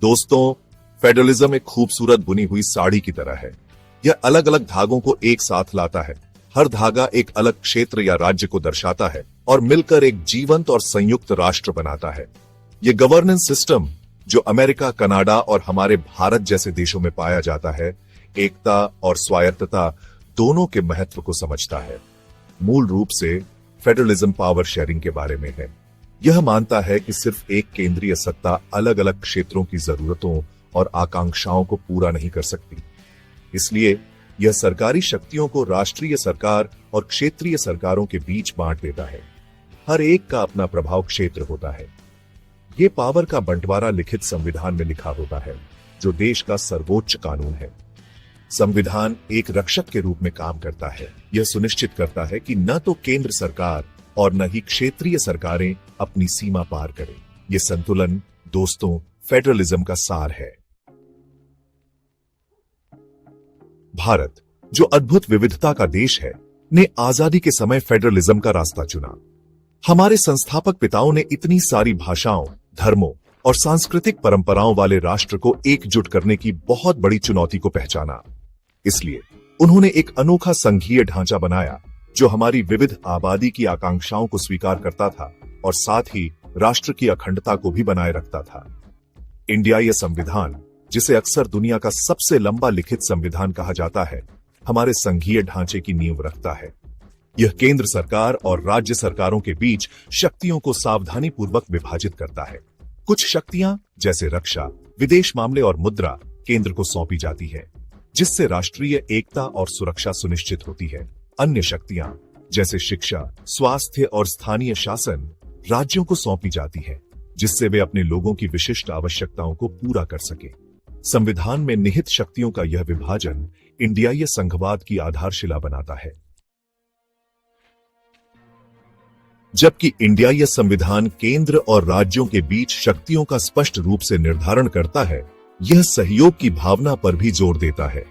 दोस्तों, फेडरलिज्म एक खूबसूरत बुनी हुई साड़ी की तरह है। यह अलग अलग धागों को एक साथ लाता है। हर धागा एक अलग क्षेत्र या राज्य को दर्शाता है और मिलकर एक जीवंत और संयुक्त राष्ट्र बनाता है। यह गवर्नेंस सिस्टम जो अमेरिका, कनाडा और हमारे भारत जैसे देशों में पाया जाता है, एकता और स्वायत्तता दोनों के महत्व को समझता है। मूल रूप से फेडरलिज्म पावर शेयरिंग के बारे में है। यह मानता है कि सिर्फ एक केंद्रीय सत्ता अलग अलग क्षेत्रों की जरूरतों और आकांक्षाओं को पूरा नहीं कर सकती। इसलिए यह सरकारी शक्तियों को राष्ट्रीय सरकार और क्षेत्रीय सरकारों के बीच बांट देता है। हर एक का अपना प्रभाव क्षेत्र होता है। ये पावर का बंटवारा लिखित संविधान में लिखा होता है, जो देश का सर्वोच्च कानून है। संविधान एक रक्षक के रूप में काम करता है। यह सुनिश्चित करता है कि न तो केंद्र सरकार और न ही क्षेत्रीय सरकारें अपनी सीमा पार करें। यह संतुलन, दोस्तों, फेडरलिज्म का सार है। भारत, जो अद्भुत विविधता का देश है, ने आजादी के समय फेडरलिज्म का रास्ता चुना। हमारे संस्थापक पिताओं ने इतनी सारी भाषाओं, धर्मों और सांस्कृतिक परंपराओं वाले राष्ट्र को एकजुट करने की बहुत बड़ी चुनौती को पहचाना। इसलिए उन्होंने एक अनोखा संघीय ढांचा बनाया जो हमारी विविध आबादी की आकांक्षाओं को स्वीकार करता था और साथ ही राष्ट्र की अखंडता को भी बनाए रखता था। इंडिया यह संविधान, जिसे अक्सर दुनिया का सबसे लंबा लिखित संविधान कहा जाता है, हमारे संघीय ढांचे की नींव रखता है। यह केंद्र सरकार और राज्य सरकारों के बीच शक्तियों को सावधानी पूर्वक विभाजित करता है। कुछ शक्तियां जैसे रक्षा, विदेश मामले और मुद्रा केंद्र को सौंपी जाती है, जिससे राष्ट्रीय एकता और सुरक्षा सुनिश्चित होती है। अन्य शक्तियां जैसे शिक्षा, स्वास्थ्य और स्थानीय शासन राज्यों को सौंपी जाती है, जिससे वे अपने लोगों की विशिष्ट आवश्यकताओं को पूरा कर सके। संविधान में निहित शक्तियों का यह विभाजन इंडियाई संघवाद की आधारशिला बनाता है। जबकि इंडियाई संविधान केंद्र और राज्यों के बीच शक्तियों का स्पष्ट रूप से निर्धारण करता है, यह सहयोग की भावना पर भी जोर देता है।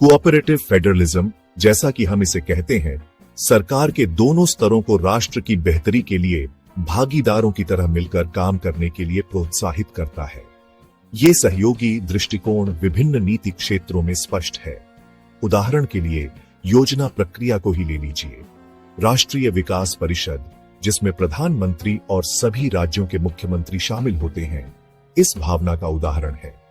कोऑपरेटिव फेडरलिज्म, जैसा कि हम इसे कहते हैं, सरकार के दोनों स्तरों को राष्ट्र की बेहतरी के लिए भागीदारों की तरह मिलकर काम करने के लिए प्रोत्साहित करता है। ये सहयोगी दृष्टिकोण विभिन्न नीति क्षेत्रों में स्पष्ट है। उदाहरण के लिए योजना प्रक्रिया को ही ले लीजिए। राष्ट्रीय विकास परिषद, जिसमें प्रधानमंत्री और सभी राज्यों के मुख्यमंत्री शामिल होते हैं, इस भावना का उदाहरण है।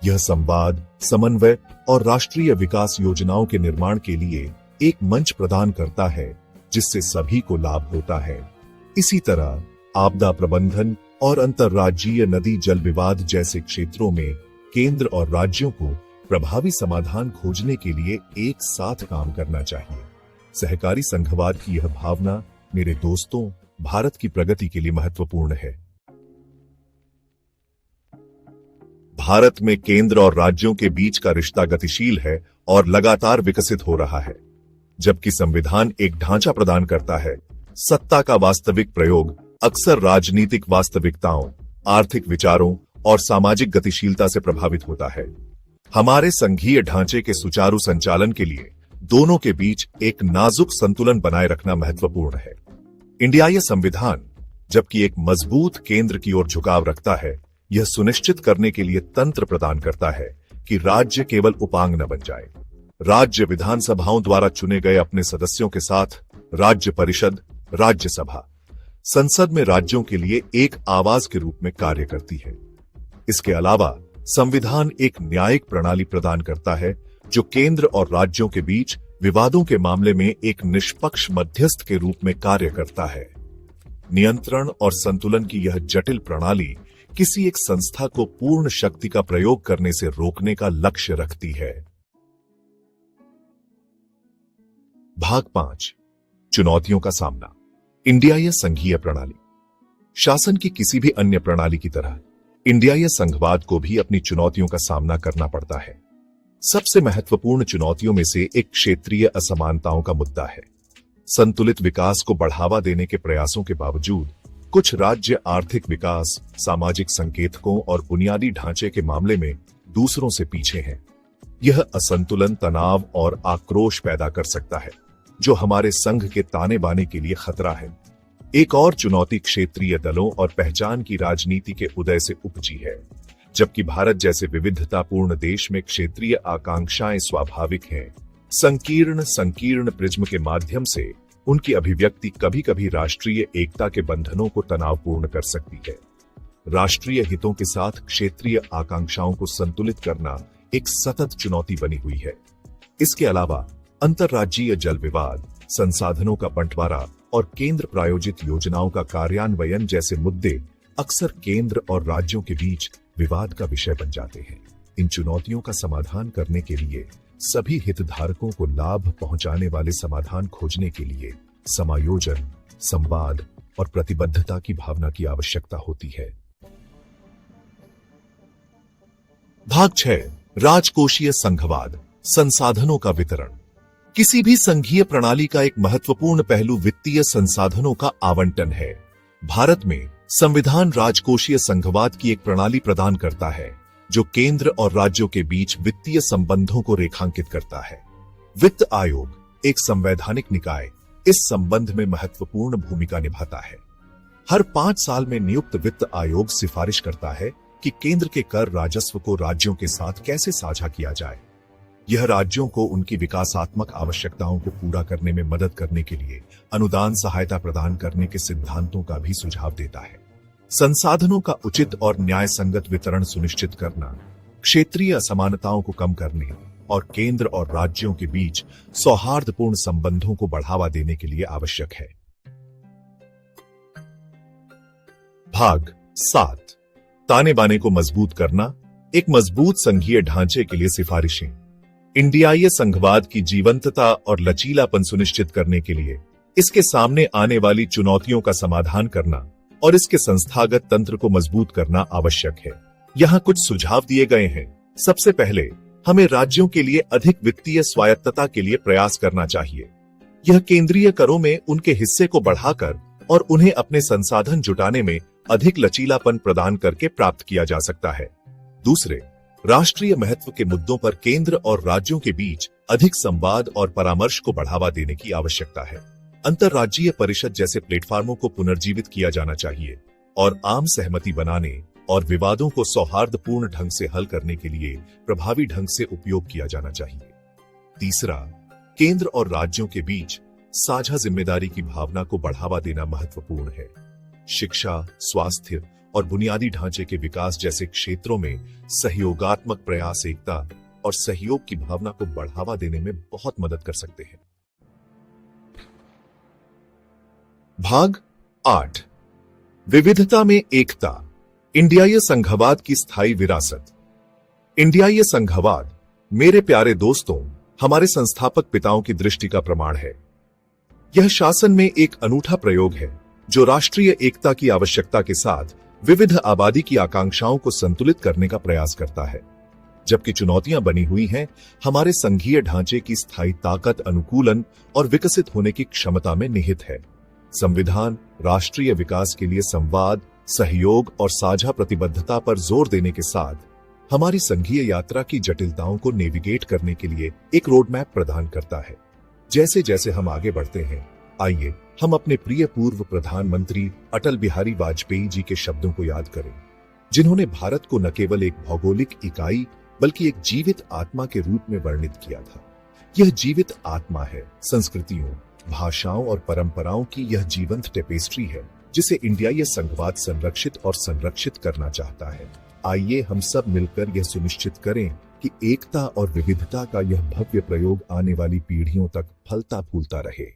यह संवाद, समन्वय और राष्ट्रीय विकास योजनाओं के निर्माण के लिए एक मंच प्रदान करता है, जिससे सभी को लाभ होता है। इसी तरह आपदा प्रबंधन और अंतर्राज्यीय नदी जल विवाद जैसे क्षेत्रों में केंद्र और राज्यों को प्रभावी समाधान खोजने के लिए एक साथ काम करना चाहिए। सहकारी संघवाद की यह भावना, मेरे दोस्तों, भारत की प्रगति के लिए महत्वपूर्ण है। भारत में केंद्र और राज्यों के बीच का रिश्ता गतिशील है और लगातार विकसित हो रहा है। जबकि संविधान एक ढांचा प्रदान करता है, सत्ता का वास्तविक प्रयोग अक्सर राजनीतिक वास्तविकताओं, आर्थिक विचारों और सामाजिक गतिशीलता से प्रभावित होता है। हमारे संघीय ढांचे के सुचारू संचालन के लिए दोनों के बीच एक नाजुक संतुलन बनाए रखना महत्वपूर्ण है। इंडियाई संविधान, जबकि एक मजबूत केंद्र की ओर झुकाव रखता है, यह सुनिश्चित करने के लिए तंत्र प्रदान करता है कि राज्य केवल उपांग न बन जाए। राज्य विधानसभाओं द्वारा चुने गए अपने सदस्यों के साथ राज्य परिषद, राज्यसभा, संसद में राज्यों के लिए एक आवाज के रूप में कार्य करती है। इसके अलावा संविधान एक न्यायिक प्रणाली प्रदान करता है, जो केंद्र और राज्यों के बीच विवादों के मामले में एक निष्पक्ष मध्यस्थ के रूप में कार्य करता है। नियंत्रण और संतुलन की यह जटिल प्रणाली किसी एक संस्था को पूर्ण शक्ति का प्रयोग करने से रोकने का लक्ष्य रखती है। भाग 5, चुनौतियों का सामना। इंडियाई संघीय प्रणाली। शासन की किसी भी अन्य प्रणाली की तरह इंडियाई संघवाद को भी अपनी चुनौतियों का सामना करना पड़ता है। सबसे महत्वपूर्ण चुनौतियों में से एक क्षेत्रीय असमानताओं का मुद्दा है। संतुलित विकास को बढ़ावा देने के प्रयासों के बावजूद कुछ राज्य आर्थिक विकास, सामाजिक संकेतकों और बुनियादी ढांचे के मामले में दूसरों से पीछे हैं। यह असंतुलन तनाव और आक्रोश पैदा कर सकता है, जो हमारे संघ के ताने बाने के लिए खतरा है। एक और चुनौती क्षेत्रीय दलों और पहचान की राजनीति के उदय से उपजी है। जबकि भारत जैसे विविधतापूर्ण देश में क्षेत्रीय आकांक्षाएं स्वाभाविक हैं, संकीर्ण प्रिज्म के माध्यम से उनकी अभिव्यक्ति कभी कभी राष्ट्रीय एकता के बंधनों को तनावपूर्ण कर सकती है। राष्ट्रीय हितों के साथ क्षेत्रीय आकांक्षाओं को संतुलित करना एक सतत चुनौती बनी हुई है। इसके अलावा अंतर्राज्यीय जल विवाद, संसाधनों का बंटवारा और केंद्र प्रायोजित योजनाओं का कार्यान्वयन जैसे मुद्दे अक्सर केंद्र और राज्यों के बीच विवाद का विषय बन जाते हैं। इन चुनौतियों का समाधान करने के लिए सभी हितधारकों को लाभ पहुंचाने वाले समाधान खोजने के लिए समायोजन, संवाद और प्रतिबद्धता की भावना की आवश्यकता होती है। भाग 6, राजकोषीय संघवाद, संसाधनों का वितरण। किसी भी संघीय प्रणाली का एक महत्वपूर्ण पहलू वित्तीय संसाधनों का आवंटन है। भारत में संविधान राजकोषीय संघवाद की एक प्रणाली प्रदान करता है जो केंद्र और राज्यों के बीच वित्तीय संबंधों को रेखांकित करता है। वित्त आयोग एक संवैधानिक निकाय इस संबंध में महत्वपूर्ण भूमिका निभाता है। हर 5 साल में नियुक्त वित्त आयोग सिफारिश करता है कि केंद्र के कर राजस्व को राज्यों के साथ कैसे साझा किया जाए। यह राज्यों को उनकी विकासात्मक आवश्यकताओं को पूरा करने में मदद करने के लिए अनुदान सहायता प्रदान करने के सिद्धांतों का भी सुझाव देता है। संसाधनों का उचित और न्याय संगत वितरण सुनिश्चित करना, क्षेत्रीय असमानताओं को कम करने और केंद्र और राज्यों के बीच सौहार्दपूर्ण संबंधों को बढ़ावा देने के लिए आवश्यक है। भाग 7, ताने बाने को मजबूत करना, एक मजबूत संघीय ढांचे के लिए सिफारिशें। इंडियाई संघवाद की जीवंतता और लचीलापन सुनिश्चित करने के लिए इसके सामने आने वाली चुनौतियों का समाधान करना और इसके संस्थागत तंत्र को मजबूत करना आवश्यक है। यहाँ कुछ सुझाव दिए गए हैं। सबसे पहले हमें राज्यों के लिए अधिक वित्तीय स्वायत्तता के लिए प्रयास करना चाहिए। यह केंद्रीय करों में उनके हिस्से को बढ़ाकर और उन्हें अपने संसाधन जुटाने में अधिक लचीलापन प्रदान करके प्राप्त किया जा सकता है। दूसरे, राष्ट्रीय महत्व के मुद्दों पर केंद्र और राज्यों के बीच अधिक संवाद और परामर्श को बढ़ावा देने की आवश्यकता है। अंतर्राज्यीय परिषद जैसे प्लेटफार्मों को पुनर्जीवित किया जाना चाहिए और आम सहमति बनाने और विवादों को सौहार्दपूर्ण ढंग से हल करने के लिए प्रभावी ढंग से उपयोग किया जाना चाहिए। तीसरा, केंद्र और राज्यों के बीच साझा जिम्मेदारी की भावना को बढ़ावा देना महत्वपूर्ण है। शिक्षा, स्वास्थ्य और बुनियादी ढांचे के विकास जैसे क्षेत्रों में सहयोगात्मक प्रयास एकता और सहयोग की भावना को बढ़ावा देने में बहुत मदद कर सकते हैं। भाग 8, विविधता में एकता, इंडियाई संघवाद की स्थायी विरासत। इंडियाई संघवाद, मेरे प्यारे दोस्तों, हमारे संस्थापक पिताओं की दृष्टि का प्रमाण है। यह शासन में एक अनूठा प्रयोग है जो राष्ट्रीय एकता की आवश्यकता के साथ विविध आबादी की आकांक्षाओं को संतुलित करने का प्रयास करता है। जबकि चुनौतियां बनी हुई हैं, हमारे संघीय ढांचे की स्थायी ताकत अनुकूलन और विकसित होने की क्षमता में निहित है। संविधान राष्ट्रीय विकास के लिए संवाद, सहयोग और साझा प्रतिबद्धता पर जोर देने के साथ हमारी संघीय यात्रा की जटिलताओं को नेविगेट करने के लिए एक रोड मैप प्रदान करता है। जैसे जैसे हम आगे बढ़ते हैं, आइए हम अपने प्रिय पूर्व प्रधानमंत्री अटल बिहारी वाजपेयी जी के शब्दों को याद करें, जिन्होंने भारत को न केवल एक भौगोलिक इकाई बल्कि एक जीवित आत्मा के रूप में वर्णित किया था। यह जीवित आत्मा है, संस्कृतियों, भाषाओं और परंपराओं की यह जीवंत टेपेस्ट्री है जिसे इंडियाई संघवाद संरक्षित और संरक्षित करना चाहता है। आइए हम सब मिलकर यह सुनिश्चित करें कि एकता और विविधता का यह भव्य प्रयोग आने वाली पीढ़ियों तक फलता फूलता रहे।